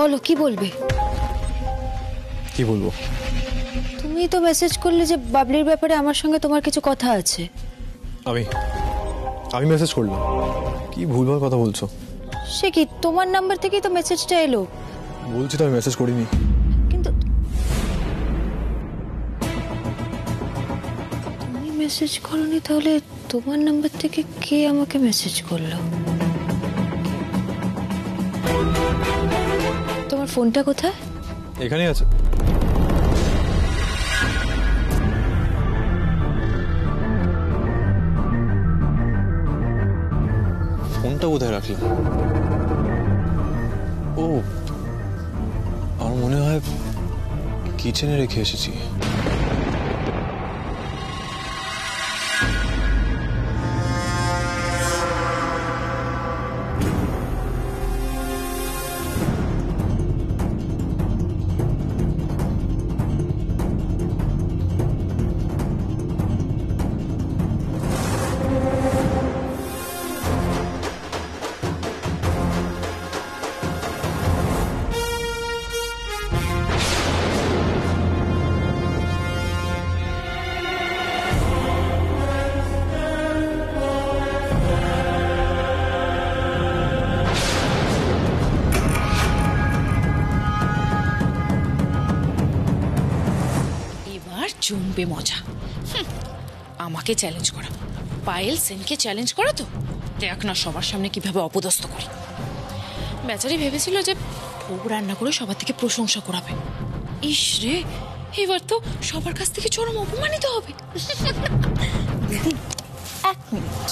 বলো কি বলবে? কি বলবো? তুমি তো মেসেজ করলে যে বাবলির ব্যাপারে আমার সঙ্গে তোমার কিছু কথা আছে। আমি মেসেজ করলাম? কি ভুলভাল কথা বলছো। সে কি, তোমার নাম্বার থেকেই তো মেসেজটা এলো। বলছি তো আমি মেসেজ করিনি। কিন্তু তুমি মেসেজ করোনি, তাহলে তোমার নাম্বার থেকে কে আমাকে মেসেজ করলো? তোমার ফোনটা কোথায়? এখানেই আছে। ফোনটা কোথায় রাখলাম? ও, আমার মনে হয় কিচেনে রেখে এসেছি। জমবে মজা। আমাকে চ্যালেঞ্জ করা, পায়েল সেনকে চ্যালেঞ্জ করা, তো দেখ না সবার সামনে কিভাবে অপদস্থ করি। বেচারি ভেবেছিল যে ভোগ রান্না করে সবার থেকে প্রশংসা করাবে। ইস রে, এবার তো সবার কাছ থেকে চরম অপমানিত হবে। এক মিনিট,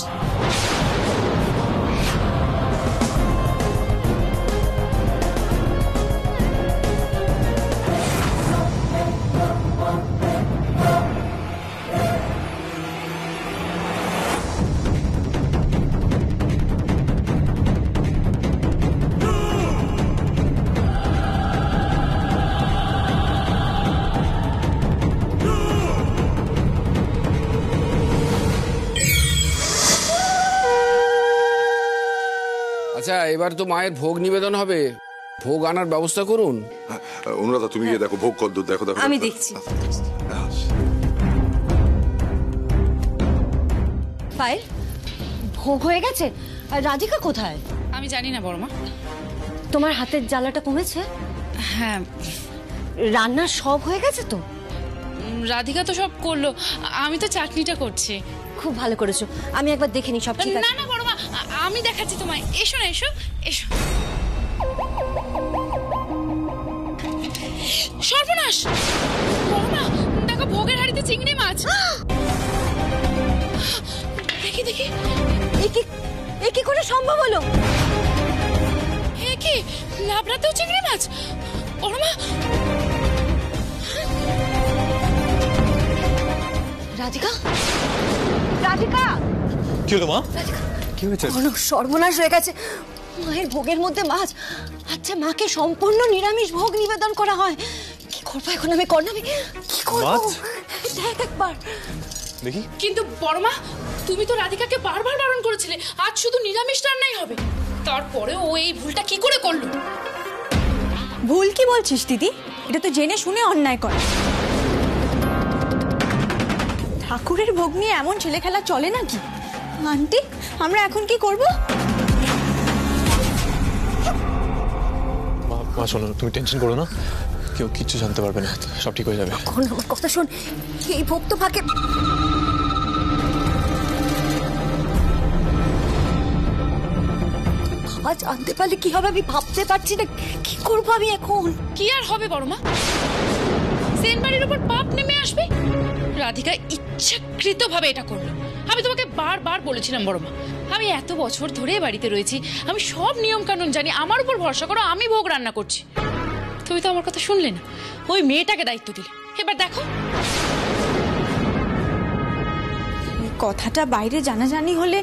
আচ্ছা, এবার তো মায়ের ভোগ নিবেদন হবে, ভোগ আনার ব্যবস্থা করুন। অনুরাধা, তুমি গিয়ে দেখো ভোগ কদ্দূর। দেখো দেখো, আমি দেখছি। পায়েল, ভোগ হয়ে গেছে। আর রাধিকা কোথায়? আমি জানি না বড়মা। তোমার হাতের জ্বালাটা কমেছে? হ্যাঁ। রান্না সব হয়ে গেছে তো? রাধিকা তো সব করলো, আমি তো চাটনিটা করছি। খুব ভালো করেছো, আমি একবার দেখে নি সব ঠিক আছে। না না বড়মা, আমি দেখাচ্ছি তোমায়। এসো না, এসো এসো। সর্বনাশ বড়মা, দেখো ভোগের হাড়িতে চিংড়ি মাছ। দেখি দেখি, এ কি করে সম্ভব হলো? এ কি, লাবড়াতেও চিংড়ি মাছ? বড়মা, রাধিকা, রাধিকা! কি হলো মা? কি হয়েছে? সর্বনাশ হয়ে গেছে। মায়ের ভোগের মধ্যে মাছ। আচ্ছা, মাকে সম্পূর্ণ নিরামিষ ভোগ নিবেদন করা হয়। কি করবো এখন আমি? কর্ণামি কি করবো? দেখ একবার দেখি। কিন্তু বড়মা, তুমি তো রাধিকাকে বারবার বারণ করেছিলে আজ শুধু নিরামিষ রান্নাই হবে। তারপরে ও এই ভুলটা কি করে করলো? ভুল কি বলছিস দিদি? এটা তো জেনে শুনে অন্যায় করে। ঠাকুরের ভোগ নিয়ে এমন ছেলে খেলা চলে নাকি? আন্টি, আমরা এখন কি করব? মা শোনো, তুমি টেনশন করো না, কেউ কিচ্ছু জানতে পারবে না, সব ঠিক হয়ে যাবে। এখন আমার কথা শোন, এই ভোগ তো ভাগে আজ আনতে পারলে কি হবে আমি ভাবতে পারছি না। কি করবো আমি এখন? কি আর হবে বড়মা, সেনবাড়ির উপর পাপ নেমে আসবে। রাধিকা ইচ্ছাকৃত ভাবে এটা করলো। আমি তোমাকে বারবার বলেছিলাম বড়মা, আমি এত বছর ধরে বাড়িতে রয়েছি, আমি সব নিয়ম কানুন জানি, আমার উপর ভরসা করো, আমি ভোগ রান্না করছি। তুমি তো আমার কথা শুনলে না, ওই মেয়েটাকে দায়িত্ব দিলে। এবার দেখো, কথাটা বাইরে জানাজানি হলে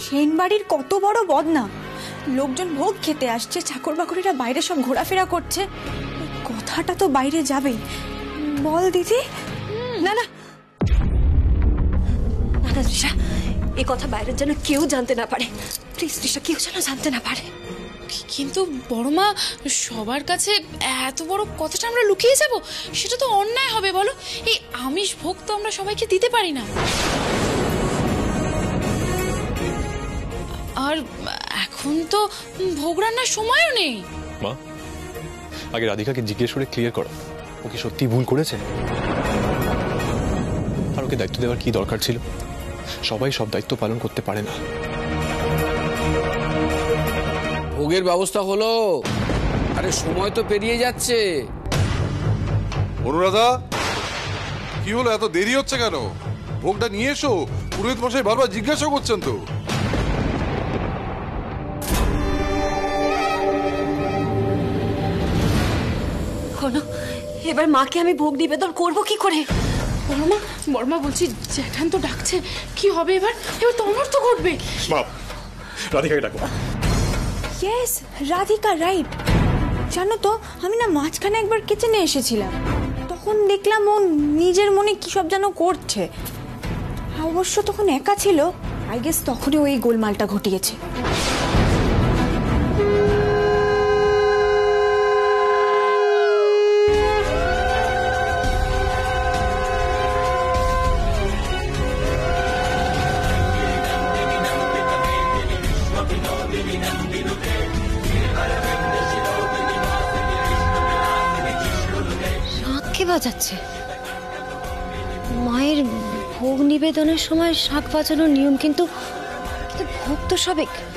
সেনবাড়ির কত বড় বদনাম। লোকজন ভোগ খেতে আসছে, চাকর বাকরেরা বাইরে সব ঘোরাফেরা করছে, কথাটা তো বাইরে যাবেই। বল দিদি। না না না তৃষা, এই কথা বাইরের যেন কেউ জানতে না পারে। প্লিজ তৃষা, কেউ যেন জানতে না পারে। কিন্তু বড় মা, সবার কাছে এত বড় কথাটা আমরা লুকিয়ে যাব? সেটা তো অন্যায় হবে বলো। এই আমিষ ভোগ তো আমরা সবাইকে দিতে পারি না। আর এখন তো ভোগ রান্নার সময়ও নেই। মা, আগে রাধিকাকে জিজ্ঞেস করে ক্লিয়ার করো, ও কি সত্যি ভুল করেছে? আর ওকে দায়িত্ব দেওয়ার কি দরকার ছিল? সবাই সব দায়িত্ব পালন করতে পারে না। ভোগের ব্যবস্থা হলো, আরে সময় তো পেরিয়ে যাচ্ছে। অনুরাধা, কি হলো, এত দেরি হচ্ছে কেন? ভোগটা নিয়ে এসো, পুরোহিত মশাই বারবার জিজ্ঞাসা করছেন তো। এবার মাকে আমি ভোগ নিবেদন করব কি করে? বড় মা বলছি, জ্যাঠান তো ডাকছে, কি হবে এবার? এবার তো অনর্থ ঘটবে। বাপ, রাধিকাকে ডাকো। Yes, Radhika, right. জানো তো, আমি না মাঝখানে একবার কিচেনে এসেছিলাম, তখন দেখলাম ও নিজের মনে কি সব যেন করছে। অবশ্য তখন একা ছিল, আই গেস তখনই ওই গোলমালটা ঘটিয়েছে। কে বাজাচ্ছে? মায়ের ভোগ নিবেদনের সময় শাঁখ বাজানোর নিয়ম, কিন্তু ভোগ তো সব এখানে।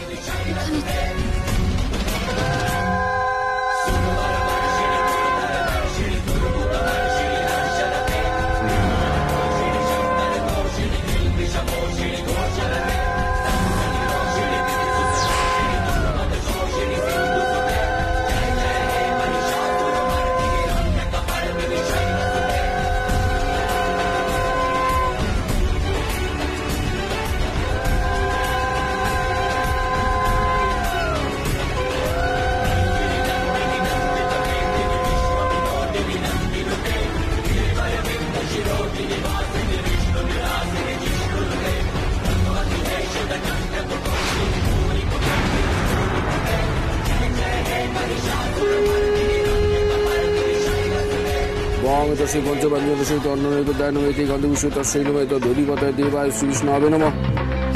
শ্রী পঞ্চবাঞ্জল সহিত অন্ননৈত দায়নমৈতি গন্ধবিশ্বত শৈলমৈত ধরিপতায় দেবায় শ্রীকৃষ্ণ হবে নমঃ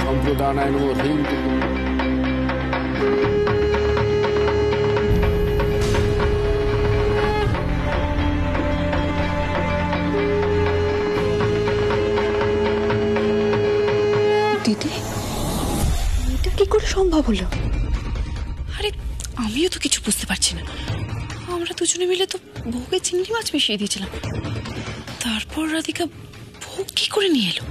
সম্প্রদানায় নমঃ। দিদি, এটা কি করে সম্ভব হলো? আরে আমিও তো কিছু বুঝতে পারছি না। আমরা দুজনে মিলে তো ভোগে চিংড়ি মাছ মিশিয়ে দিয়েছিলাম, তারপর রাধিকা ভোগ কি করে নিয়ে এলো?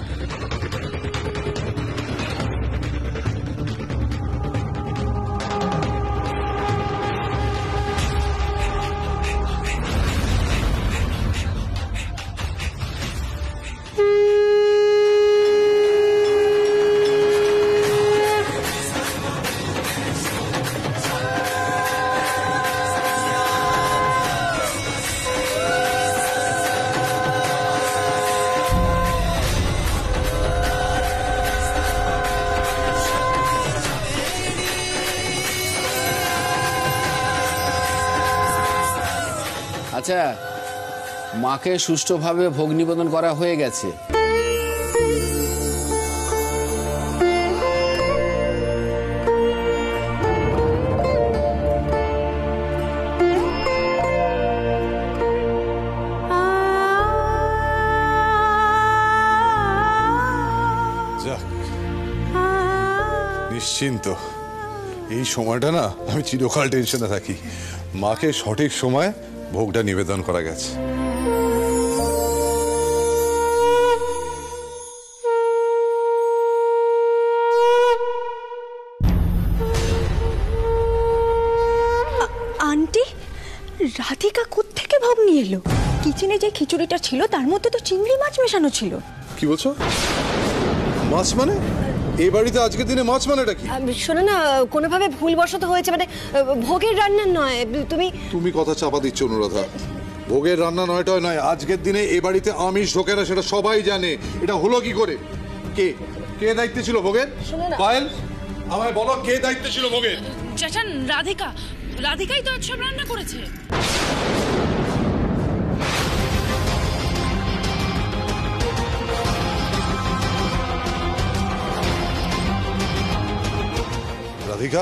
আচ্ছা, মাকে সুষ্ঠুভাবে ভোগ নিবেদন করা হয়ে গেছে। যাক, নিশ্চিন্ত। এই সময়টা না আমি চিরকাল টেনশনে থাকি। মাকে সঠিক সময় ভোগটা নিবেদন করা গেছে। আন্টি, রাধিকা কোত্থেকে ভোগ নিয়ে এলো? কিচেনে যে খিচুড়িটা ছিল তার মধ্যে তো চিংড়ি মাছ মেশানো ছিল। কি বলছো? মাছ মানে? এই বাড়িতে আজকের দিনে মাছ মানেটা কি? শোনো না, কোনোভাবে ভুলবশত হয়েছে, মানে ভোগের রান্না নয়। তুমি কথা চাপা দিচ্ছ অনুরাধা। ভোগের রান্না নয়টায় নয়, আজকের দিনে এ বাড়িতে আমিষ ঢোকে না, সেটা সবাই জানে। এটা হলো কি করে? কে কে দায়িত্বে ছিল ভোগের? পায়েল, আমায় বলো কে দায়িত্ব ছিল ভোগের? চাচান রাধিকাই তো আজ সব রান্না করেছে। রাধিকা,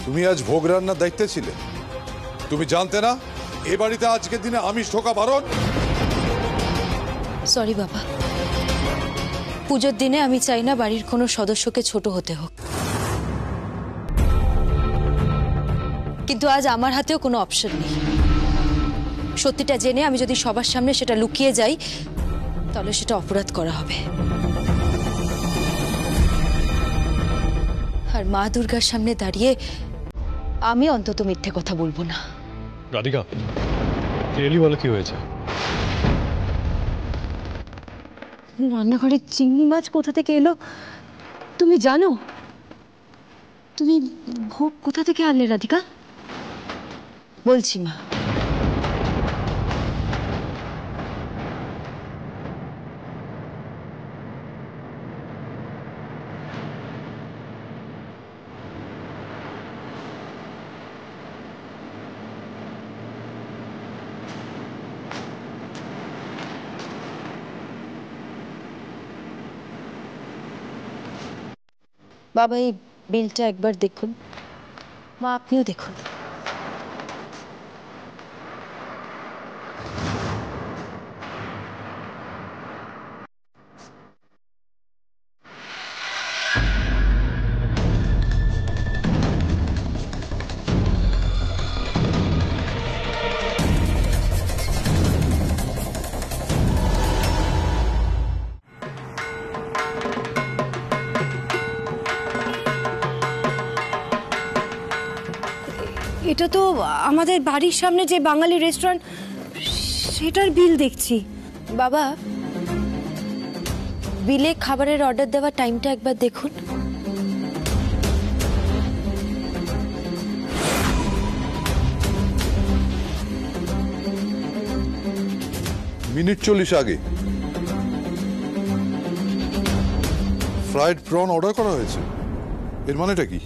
তুমি আজ ভোগ রান্নার দায়িত্বে ছিলে? তুমি জানতে না এ বাড়িতে আজকের দিনে আমিষ ঢোকা বারণ? সরি বাবা, পুজোর দিনে আমি চাই না বাড়ির কোনো সদস্যকে ছোট হতে হোক, কিন্তু আজ আমার হাতেও কোনো অপশন নেই। সত্যিটা জেনে আমি যদি সবার সামনে সেটা লুকিয়ে যাই তাহলে সেটা অপরাধ করা হবে। আর মা দুর্গার সামনে দাঁড়িয়ে আমি অন্তত মিথ্যে কথা বলবো না। রাধিকা, ক্লিয়ারলি বলো কি হয়েছে? রান্নাঘরে চিংড়ি মাছ কোথা থেকে এলো তুমি জানো? তুমি ভোগ কোথা থেকে আনলে রাধিকা? বলছি মা, বাবা এই বিলটা একবার দেখুন। মা আপনিও দেখুন। এটা তো আমাদের বাড়ির সামনে যে বাঙালি রেস্টুরেন্ট, সেটার বিল দেখছি। বাবা, বিলে খাবারের অর্ডার দেওয়ার টাইমটা একবার দেখুন। মিনিট 40 আগে ফ্রাইড প্রন অর্ডার করা হয়েছে। এর মানেটা কি?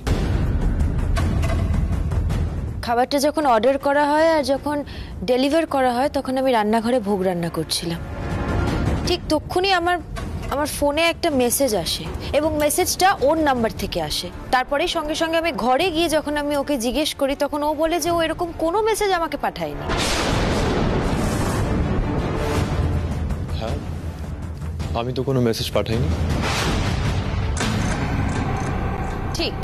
খাবারটা যখন অর্ডার করা হয় আর যখন ডেলিভার করা হয় তখন আমি রান্নাঘরে ভোগ রান্না করছিলাম। ঠিক তখনই আমার ফোনে একটা মেসেজ আসে এবং মেসেজটা ওর নাম্বার থেকে আসে। তারপরে সঙ্গে সঙ্গে আমি ঘরে গিয়ে যখন আমি ওকে জিজ্ঞেস করি তখন ও বলে যে ও এরকম কোনো মেসেজ আমাকে পাঠায়নি। হ্যাঁ, আমি তো কোনো মেসেজ পাঠাইনি। ঠিক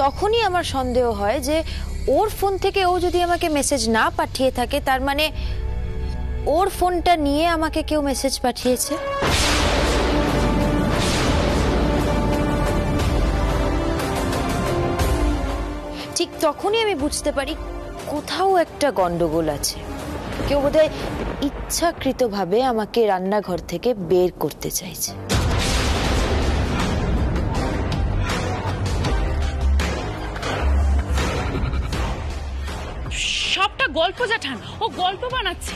তখনই আমার সন্দেহ হয় যে ওর ফোন থেকে ও যদি আমাকে মেসেজ না পাঠিয়ে থাকে তার মানে ওর ফোনটা নিয়ে আমাকে কেউ মেসেজ পাঠিয়েছে। ঠিক তখনই আমি বুঝতে পারি কোথাও একটা গন্ডগোল আছে। কেউ বোধহয় ইচ্ছাকৃতভাবে আমাকে রান্নাঘর থেকে বের করতে চাইছে। সবটা গল্প জ্যাঠান, ও গল্প বানাচ্ছে।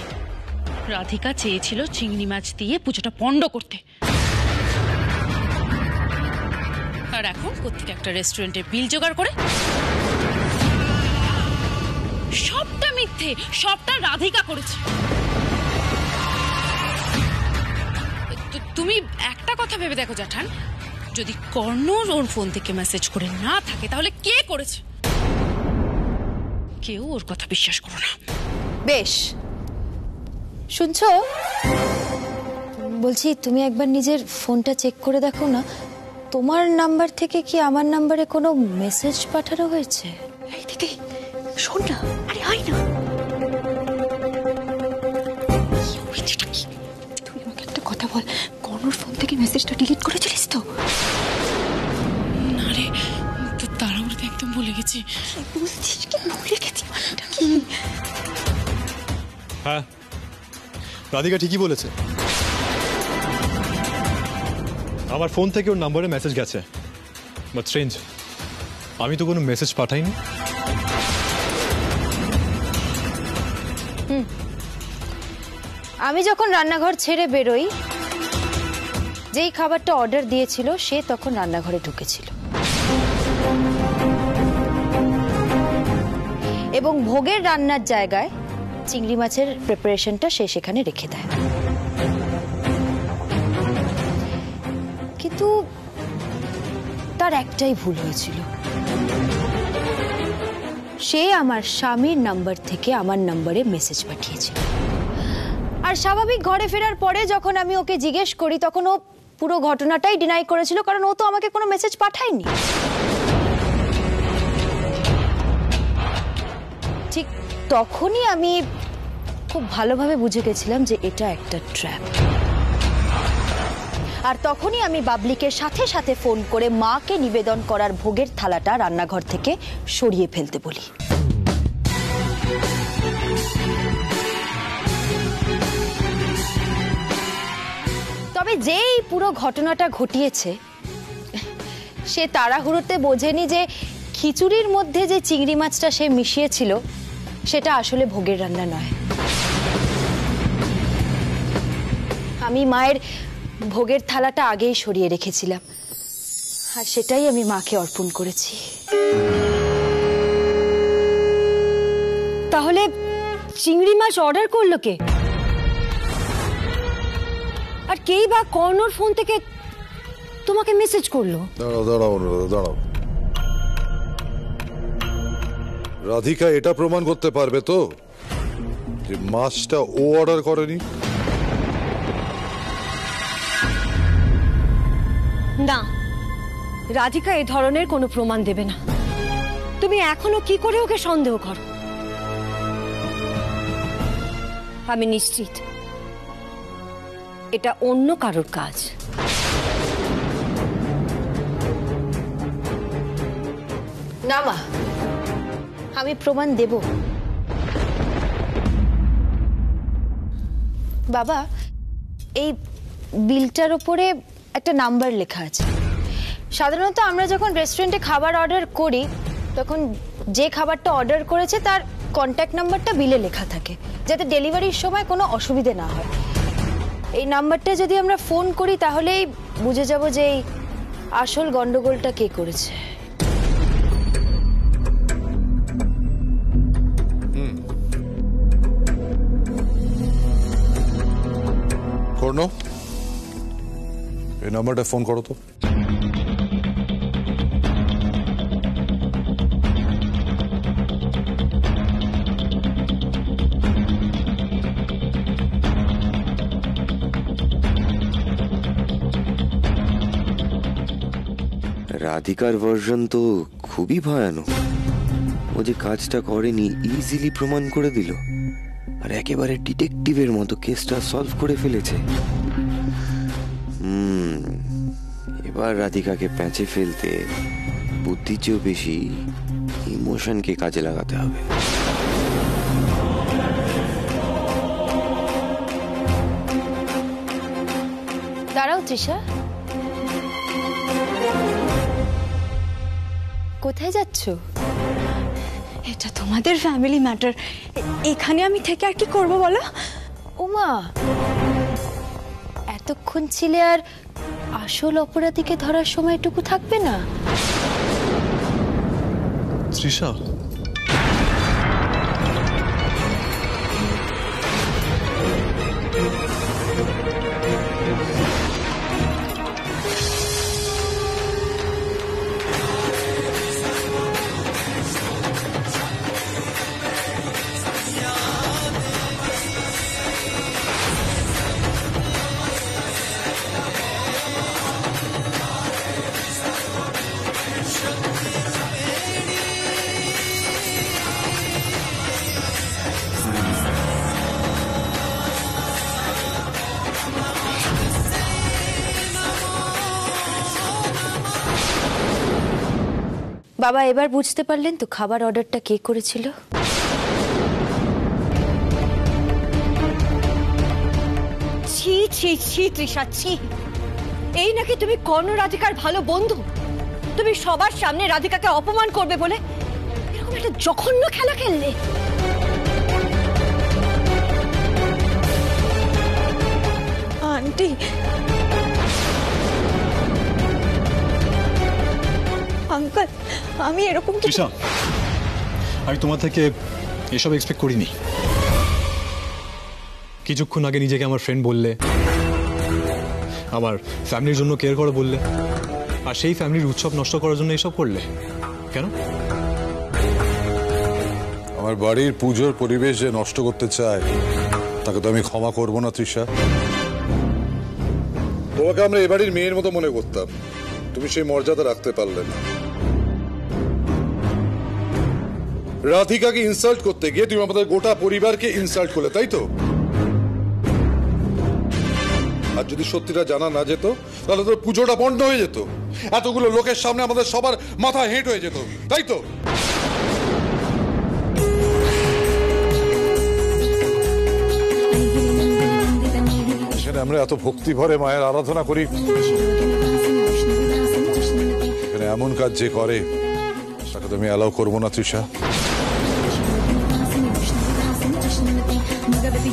রাধিকা চেয়েছিল চিংড়ি মাছ দিয়ে পুজোটা পণ্ড করতে, আর এখন কোত্থেকে একটা রেস্টুরেন্টের বিল জোগাড় করে। সবটা মিথ্যে, সবটা রাধিকা করেছে। তুমি একটা কথা ভেবে দেখো জ্যাঠান, যদি কর্ণর ওর ফোন থেকে মেসেজ করে না থাকে তাহলে কে করেছে? কেউ ওর কথা বিশ্বাস করো না। বেশ, শুনছো? বলছি তুমি একবার নিজের ফোনটা চেক করে দেখো না, তোমার নাম্বার থেকে কি আমার নাম্বারে কোনো মেসেজ পাঠানো হয়েছে? এই দিদি শোন না, আরে আয় না। তুই আমাকে একটা কথা বল, কর্ণর ফোন থেকে মেসেজটা ডিলিট করেছিলিস তো? না রে, তাড়াহুড়োতে একদম ভুলে গেছি। বুঝছিস কি ভুলে গেছি মানেটা কি? হ্যাঁ, রাধিকা ঠিকই বলেছে। আমার ফোন থেকে ওর নাম্বারে মেসেজ গেছে, বাট স্ট্রেঞ্জ, আমি তো কোনো মেসেজ পাঠাইনি। আমি যখন রান্নাঘর ছেড়ে বেরোই যেই খাবারটা অর্ডার দিয়েছিল সে তখন রান্নাঘরে ঢুকেছিল এবং ভোগের রান্নার জায়গায় চিংড়ি মাছের প্রিপারেশনটা সে সেখানে রেখে দেয়। কিন্তু তার একটাই ভুল হয়েছিল, সে আমার স্বামীর নাম্বার থেকে আমার নম্বরে মেসেজ পাঠিয়েছিল। আর স্বাভাবিক ঘরে ফেরার পরে যখন আমি ওকে জিজ্ঞেস করি তখন ও পুরো ঘটনাটাই ডিনাই করেছিল, কারণ ও তো আমাকে কোনো মেসেজ পাঠায়নি। ঠিক তখনই আমি খুব ভালোভাবে বুঝে গেছিলাম যে এটা একটা ট্র্যাপ। আর তখনই আমি বাবলিকে সাথে সাথে ফোন করে মাকে নিবেদন করার ভোগের থালাটা রান্নাঘর থেকে সরিয়ে ফেলতে বলি। তবে যেই পুরো ঘটনাটা ঘটিয়েছে সে তাড়াহুড়োতে বোঝেনি যে খিচুড়ির মধ্যে যে চিংড়ি মাছটা সে মিশিয়েছিল সেটা আসলে ভোগের রান্না নয়। আমি মায়ের ভোগের থালাটা আগেই সরিয়ে রেখেছিলাম আর সেটাই আমি মাকে অর্পণ করেছি। তাহলে চিংড়ি মাছ অর্ডার করলো কে? আর কেই বা কর্ণর ফোন থেকে তোমাকে মেসেজ করলো? দাঁড়াও দাঁড়াও অনুরাধা, দাঁড়াও। রাধিকা এটা প্রমাণ করতে পারবে তো যে মাছটা ও অর্ডার করেনি? না, রাধিকা এ ধরনের কোনো প্রমাণ দেবে না। তুমি এখনো কি করে ওকে সন্দেহ করো? আমি নিশ্চিত এটা অন্য কারোর কাজ। না মা, আমি প্রমাণ দেব। বাবা, এই বিলটার উপরে একটা নাম্বার লেখা আছে। সাধারণত আমরা যখন রেস্টুরেন্টে খাবার অর্ডার করি তখন যে খাবারটা অর্ডার করেছে তার কন্ট্যাক্ট নাম্বারটা বিলে লেখা থাকে, যাতে ডেলিভারির সময় কোনো অসুবিধে না হয়। এই নাম্বারটা যদি আমরা ফোন করি তাহলেই বুঝে যাব যে এই আসল গন্ডগোলটা কে করেছে। কর্ণ, এই নাম্বারটা ফোন করো তো। রাধিকার ভার্সন তো খুবই ভয়ানক। ও যে কাজটা করেনি ইজিলি প্রমাণ করে দিল, আর একেবারে ডিটেকটিভের মতো কেসটা সলভ করে ফেলেছে। এবার রাধিকাকে প্যাঁচে ফেলতে বুদ্ধির চেয়েও বেশি ইমোশনকে কাজে লাগাতে হবে। দাঁড়াও তৃষা, কোথায় যাচ্ছ? এটা তোমাদের ফ্যামিলি ম্যাটার, এখানে আমি থেকে আর কি করবো বলো? ওমা, এতক্ষণ ছিলে আর আসল অপরাধীকে ধরার সময়টুকু থাকবে না? তৃষা, বাবা, এবার বুঝতে পারলেন তো খাবার অর্ডারটা কে করেছিল? ছি ছি ছি তৃষা, ছি। এই নাকি তুমি কর্ণ রাধিকার ভালো বন্ধু? তুমি সবার সামনে রাধিকাকে অপমান করবে বলে এরকম একটা জঘন্য খেলা খেললে? আন্টি, আঙ্কেল আমি এরকম কিছু তৃষা, আমি তোমার থেকে এসব এক্সপেক্ট করিনি। কিছুক্ষণ আগে নিজেকে আমার ফ্রেন্ড বললে, আমার ফ্যামিলির জন্য কেয়ার করো বললে, আর সেই ফ্যামিলির উৎসব নষ্ট করার জন্য এসব করলে কেন? আমার বাড়ির পুজোর পরিবেশ যে নষ্ট করতে চায় তাকে তো আমি ক্ষমা করব না তৃষা। তোমাকে আমরা এ বাড়ির মেয়ের মতো মনে করতাম, তুমি সেই মর্যাদা রাখতে পারলে না। রাধিকাকে ইনসাল্ট করতে গিয়ে তুমি আমাদের গোটা পরিবারকে ইনসাল্ট করলে, তাই তো? আর যদি সত্যিটা জানা না যেত তাহলে তো পুজোটা বন্ধ হয়ে যেত, এতগুলো লোকের সামনে আমাদের সবার মাথা হেঁট হয়ে যেত, তাই তো? এখানে আমরা এত ভক্তি ভরে মায়ের আরাধনা করি, এখানে এমন কাজ যে করে তাকে তো আমি অ্যালাউ করবো না তৃষা। Magabati,